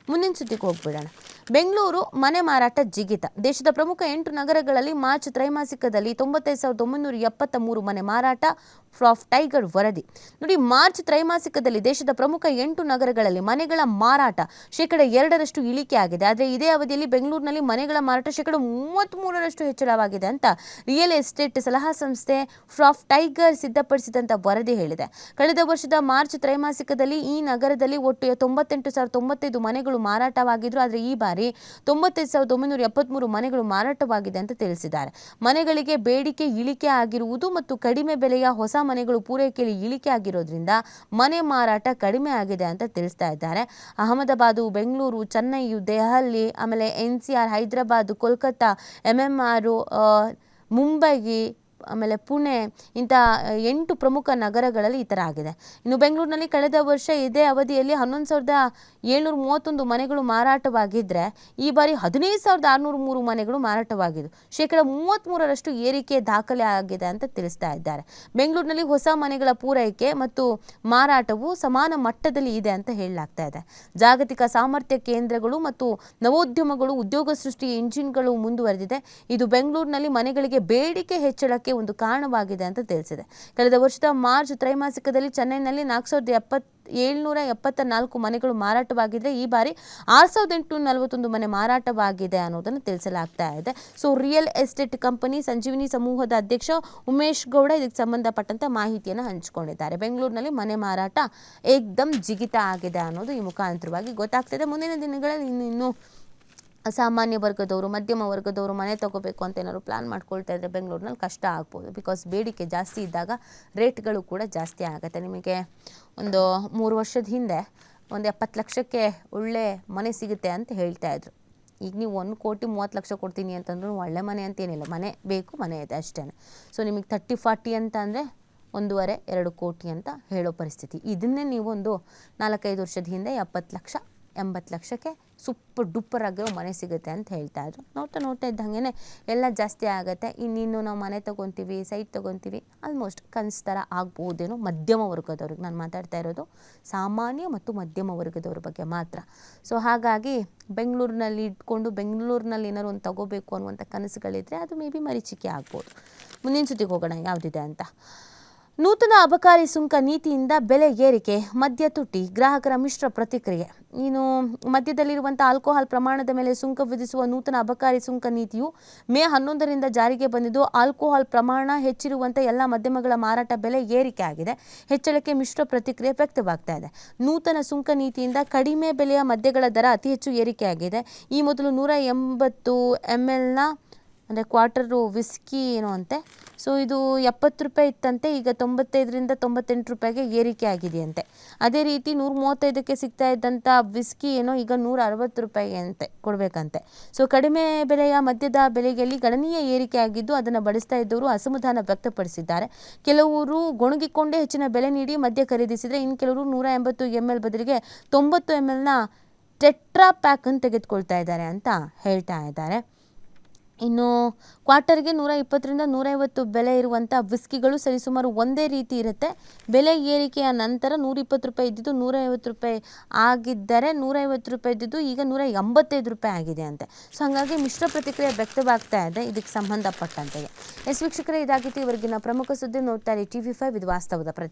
ಮುಂದಿನ ಸುದ್ದಿಗೆ ಹೋಗ್ಬಿಡೋಣ. ಬೆಂಗಳೂರು ಮನೆ ಮಾರಾಟ ಜಿಗಿತ. ದೇಶದ ಪ್ರಮುಖ 8 ನಗರಗಳಲ್ಲಿ ಮಾರ್ಚ್ ತ್ರೈಮಾಸಿಕದಲ್ಲಿ 95,973 ಮನೆ ಮಾರಾಟ. ಫ್ರಾಫ್ ಟೈಗರ್ ವರದಿ ನೋಡಿ. ಮಾರ್ಚ್ ತ್ರೈಮಾಸಿಕದಲ್ಲಿ ದೇಶದ ಪ್ರಮುಖ 8 ನಗರಗಳಲ್ಲಿ ಮನೆಗಳ ಮಾರಾಟ ಶೇಕಡ 2ರಷ್ಟು ಇಳಿಕೆ ಆಗಿದೆ. ಆದರೆ ಇದೇ ಅವಧಿಯಲ್ಲಿ ಬೆಂಗಳೂರಿನಲ್ಲಿ ಮನೆಗಳ ಮಾರಾಟ ಶೇಕಡ 33ರಷ್ಟು ಹೆಚ್ಚಳವಾಗಿದೆ ಅಂತ ರಿಯಲ್ ಎಸ್ಟೇಟ್ ಸಲಹಾ ಸಂಸ್ಥೆ ಫ್ರಾಫ್ ಟೈಗರ್ ಸಿದ್ಧಪಡಿಸಿದಂತ ವರದಿ ಹೇಳಿದೆ. ಕಳೆದ ವರ್ಷದ ಮಾರ್ಚ್ ತ್ರೈಮಾಸಿಕದಲ್ಲಿ ಈ ನಗರದಲ್ಲಿ ಒಟ್ಟು 98,095 ಮನೆಗಳು ಮಾರಾಟವಾಗಿದ್ರು. ಆದರೆ ಈ ಬಾರಿ 95,973 ಮನೆಗಳು ಮಾರಾಟವಾಗಿದೆ ಅಂತ ತಿಳಿಸಿದ್ದಾರೆ. ಮನೆಗಳಿಗೆ ಬೇಡಿಕೆ ಇಳಿಕೆ ಆಗಿರುವುದು ಮತ್ತು ಕಡಿಮೆ ಬೆಲೆಯ ಹೊಸ ಮನೆಗಳು ಪೂರೈಕೆಯಲ್ಲಿ ಇಳಿಕೆ ಆಗಿರೋದ್ರಿಂದ ಮನೆ ಮಾರಾಟ ಕಡಿಮೆ ಆಗಿದೆ ಅಂತ ತಿಳಿಸ್ತಾ ಇದ್ದಾರೆ. ಅಹಮದಾಬಾದ್, ಬೆಂಗಳೂರು, ಚೆನ್ನೈ, ದೆಹಲಿ, ಆಮೇಲೆ NCR, ಹೈದರಾಬಾದ್, ಕೋಲ್ಕತ್ತಾ, MMR, ಮುಂಬೈ, ಆಮೇಲೆ ಪುಣೆ ಇಂಥ 8 ಪ್ರಮುಖ ನಗರಗಳಲ್ಲಿ ಈ ಥರ ಆಗಿದೆ. ಇನ್ನು ಬೆಂಗಳೂರಿನಲ್ಲಿ ಕಳೆದ ವರ್ಷ ಇದೇ ಅವಧಿಯಲ್ಲಿ 11,731 ಮನೆಗಳು ಮಾರಾಟವಾಗಿದ್ದರೆ ಈ ಬಾರಿ 15,603 ಮನೆಗಳು ಮಾರಾಟವಾಗಿದ್ದು ಶೇಕಡ 33ರಷ್ಟು ಏರಿಕೆ ದಾಖಲೆ ಆಗಿದೆ ಅಂತ ತಿಳಿಸ್ತಾ ಇದ್ದಾರೆ. ಬೆಂಗಳೂರಿನಲ್ಲಿ ಹೊಸ ಮನೆಗಳ ಪೂರೈಕೆ ಮತ್ತು ಮಾರಾಟವು ಸಮಾನ ಮಟ್ಟದಲ್ಲಿ ಇದೆ ಅಂತ ಹೇಳಲಾಗ್ತಾ ಇದೆ. ಜಾಗತಿಕ ಸಾಮರ್ಥ್ಯ ಕೇಂದ್ರಗಳು ಮತ್ತು ನವೋದ್ಯಮಗಳು ಉದ್ಯೋಗ ಸೃಷ್ಟಿ ಎಂಜಿನ್ಗಳು ಮುಂದುವರೆದಿದೆ. ಇದು ಬೆಂಗಳೂರಿನಲ್ಲಿ ಮನೆಗಳಿಗೆ ಬೇಡಿಕೆ ಹೆಚ್ಚಳಕ್ಕೆ ಒಂದು ಕಾರಣವಾಗಿದೆ ಅಂತ ತಿಳಿಸಿದೆ. ಕಳೆದ ವರ್ಷದ ಮಾರ್ಚ್ ತ್ರೈಮಾಸಿಕದಲ್ಲಿ ಚೆನ್ನೈನಲ್ಲಿ 4,774 ಮನೆಗಳು ಮಾರಾಟವಾಗಿದ್ರೆ ಈ ಬಾರಿ 6,841 ಮನೆ ಮಾರಾಟವಾಗಿದೆ ಅನ್ನೋದನ್ನು ತಿಳಿಸಲಾಗ್ತಾ ಇದೆ. ಸೊ ರಿಯಲ್ ಎಸ್ಟೇಟ್ ಕಂಪನಿ ಸಂಜೀವಿನಿ ಸಮೂಹದ ಅಧ್ಯಕ್ಷ ಉಮೇಶ್ ಗೌಡ ಇದಕ್ಕೆ ಸಂಬಂಧಪಟ್ಟಂತ ಮಾಹಿತಿಯನ್ನು ಹಂಚಿಕೊಂಡಿದ್ದಾರೆ. ಬೆಂಗಳೂರಿನಲ್ಲಿ ಮನೆ ಮಾರಾಟ ಏಕ್ದಮ್ ಜಿಗಿತ ಆಗಿದೆ ಅನ್ನೋದು ಈ ಮುಖಾಂತರವಾಗಿ ಗೊತ್ತಾಗ್ತಿದೆ. ಮುಂದಿನ ದಿನಗಳಲ್ಲಿ ಇನ್ನೂ ಸಾಮಾನ್ಯ ವರ್ಗದವರು, ಮಧ್ಯಮ ವರ್ಗದವರು ಮನೆ ತಗೋಬೇಕು ಅಂತ ಏನಾದ್ರು ಪ್ಲಾನ್ ಮಾಡ್ಕೊಳ್ತಾ ಇದ್ರೆ ಬೆಂಗಳೂರಿನಲ್ಲಿ ಕಷ್ಟ ಆಗ್ಬೋದು. ಬಿಕಾಸ್ ಬೇಡಿಕೆ ಜಾಸ್ತಿ ಇದ್ದಾಗ ರೇಟ್ಗಳು ಕೂಡ ಜಾಸ್ತಿ ಆಗುತ್ತೆ. ನಿಮಗೆ ಒಂದು 3 ವರ್ಷದ ಹಿಂದೆ ಒಂದು 70 ಲಕ್ಷಕ್ಕೆ ಒಳ್ಳೆ ಮನೆ ಸಿಗುತ್ತೆ ಅಂತ ಹೇಳ್ತಾ ಇದ್ರು. ಈಗ ನೀವು 1,30,30,00,000 ಕೊಡ್ತೀನಿ ಅಂತಂದ್ರೂ ಒಳ್ಳೆ ಮನೆ ಅಂತೇನಿಲ್ಲ, ಮನೆ ಬೇಕು, ಮನೆ ಇದೆ ಅಷ್ಟೇ. ಸೊ ನಿಮಗೆ 30-40 ಅಂತ ಅಂದರೆ 1.5-2 ಕೋಟಿ ಅಂತ ಹೇಳೋ ಪರಿಸ್ಥಿತಿ. ಇದನ್ನೇ ನೀವು ಒಂದು 4-5 ವರ್ಷದ ಹಿಂದೆ 70 ಲಕ್ಷ 80 ಲಕ್ಷಕ್ಕೆ ಸೂಪರ್ ಡೂಪರ್ ಆಗಿರೋ ಮನೆ ಸಿಗುತ್ತೆ ಅಂತ ಹೇಳ್ತಾ ಇದ್ರು. ನೋಡ್ತಾ ಇದ್ದಂಗೆ ಎಲ್ಲ ಜಾಸ್ತಿ ಆಗುತ್ತೆ. ಇನ್ನಿನ್ನು ನಾವು ಮನೆ ತೊಗೊತೀವಿ, ಸೈಟ್ ತೊಗೊತೀವಿ, ಆಲ್ಮೋಸ್ಟ್ ಕನಸು ಥರ ಆಗ್ಬೋದೇನೋ ಮಧ್ಯಮ ವರ್ಗದವ್ರಿಗೆ. ನಾನು ಮಾತಾಡ್ತಾ ಇರೋದು ಸಾಮಾನ್ಯ ಮತ್ತು ಮಧ್ಯಮ ವರ್ಗದವ್ರ ಬಗ್ಗೆ ಮಾತ್ರ. ಸೊ ಹಾಗಾಗಿ ಬೆಂಗಳೂರಿನಲ್ಲಿ ಇಟ್ಕೊಂಡು ಬೆಂಗಳೂರಿನಲ್ಲಿ ಏನಾದ್ರು ಒಂದು ತಗೋಬೇಕು ಅನ್ನುವಂಥ ಕನಸುಗಳಿದ್ರೆ ಅದು ಮೇ ಬಿ ಮರೀಚಿಕೆ ಆಗ್ಬೋದು. ಮುಂದಿನ ಸುದ್ದಿಗೆ ಹೋಗೋಣ ಯಾವುದಿದೆ ಅಂತ. ನೂತನ ಅಬಕಾರಿ ಸುಂಕ ನೀತಿಯಿಂದ ಬೆಲೆ ಏರಿಕೆ, ಮದ್ಯ ತುಟ್ಟಿ, ಗ್ರಾಹಕರ ಮಿಶ್ರ ಪ್ರತಿಕ್ರಿಯೆ. ಇನ್ನು ಮದ್ಯದಲ್ಲಿರುವಂಥ ಆಲ್ಕೋಹಾಲ್ ಪ್ರಮಾಣದ ಮೇಲೆ ಸುಂಕ ವಿಧಿಸುವ ನೂತನ ಅಬಕಾರಿ ಸುಂಕ ನೀತಿಯು ಮೇ 11ರಿಂದ ಜಾರಿಗೆ ಬಂದಿದ್ದು ಆಲ್ಕೋಹಾಲ್ ಪ್ರಮಾಣ ಹೆಚ್ಚಿರುವಂಥ ಎಲ್ಲ ಮದ್ಯಮಗಳ ಮಾರಾಟ ಬೆಲೆ ಏರಿಕೆ ಆಗಿದೆ. ಹೆಚ್ಚಳಕ್ಕೆ ಮಿಶ್ರ ಪ್ರತಿಕ್ರಿಯೆ ವ್ಯಕ್ತವಾಗ್ತಾ ಇದೆ. ನೂತನ ಸುಂಕ ನೀತಿಯಿಂದ ಕಡಿಮೆ ಬೆಲೆಯ ಮದ್ಯಗಳ ದರ ಅತಿ ಹೆಚ್ಚು ಏರಿಕೆಯಾಗಿದೆ. ಈ ಮೊದಲು 180 ml ಅಂದರೆ ಕ್ವಾರ್ಟರು ವಿಸ್ಕಿ ಏನೋ ಅಂತೆ. ಸೊ ಇದು 70 ರೂಪಾಯಿ ಇತ್ತಂತೆ, ಈಗ 95ರಿಂದ 98 ರೂಪಾಯಿಗೆ ಏರಿಕೆ ಆಗಿದೆಯಂತೆ. ಅದೇ ರೀತಿ 135ಕ್ಕೆ ಸಿಗ್ತಾ ಇದ್ದಂಥ ವಿಸ್ಕಿ ಏನೋ ಈಗ 160 ರೂಪಾಯಿಗೆ ಅಂತೆ ಕೊಡಬೇಕಂತೆ. ಸೊ ಕಡಿಮೆ ಬೆಲೆಯ ಮದ್ಯದ ಬೆಲೆಯಲ್ಲಿ ಗಣನೀಯ ಏರಿಕೆ ಆಗಿದ್ದು ಅದನ್ನು ಬಳಸ್ತಾ ಇದ್ದವರು ಅಸಮಾಧಾನ ವ್ಯಕ್ತಪಡಿಸಿದ್ದಾರೆ. ಕೆಲವರು ಗೊಣಗಿಕೊಂಡೇ ಹೆಚ್ಚಿನ ಬೆಲೆ ನೀಡಿ ಮದ್ಯ ಖರೀದಿಸಿದರೆ ಇನ್ನು ಕೆಲವರು 180 ml ಬದಲಿಗೆ 90 mlನ ಟೆಟ್ರಾ ಪ್ಯಾಕನ್ನು ತೆಗೆದುಕೊಳ್ತಾ ಇದ್ದಾರೆ ಅಂತ ಹೇಳ್ತಾ ಇದ್ದಾರೆ. ಇನ್ನು ಕ್ವಾರ್ಟರ್ಗೆ 120ರಿಂದ 150 ಬೆಲೆ ಇರುವಂಥ ವಿಸ್ಕಿಗಳು ಸರಿಸುಮಾರು ಒಂದೇ ರೀತಿ ಇರುತ್ತೆ. ಬೆಲೆ ಏರಿಕೆಯ ನಂತರ 120 ರೂಪಾಯಿ ಇದ್ದಿದ್ದು 150 ರೂಪಾಯಿ ಆಗಿದ್ದರೆ 150 ರೂಪಾಯಿ ಇದ್ದಿದ್ದು ಈಗ 185 ರೂಪಾಯಿ ಆಗಿದೆ ಅಂತೆ. ಸೊ ಹಾಗಾಗಿ ಮಿಶ್ರ ಪ್ರತಿಕ್ರಿಯೆ ವ್ಯಕ್ತವಾಗ್ತಾ ಇದೆ ಇದಕ್ಕೆ ಸಂಬಂಧಪಟ್ಟಂತೆ. ವೀಕ್ಷಕರೇ, ಇದಾಗಿತ್ತು ಇವರೆಗಿನ ಪ್ರಮುಖ ಸುದ್ದಿ. ನೋಡ್ತಾ ಇರಿ TV5, ಇದು ವಾಸ್ತವದ ಪ್ರತಿ.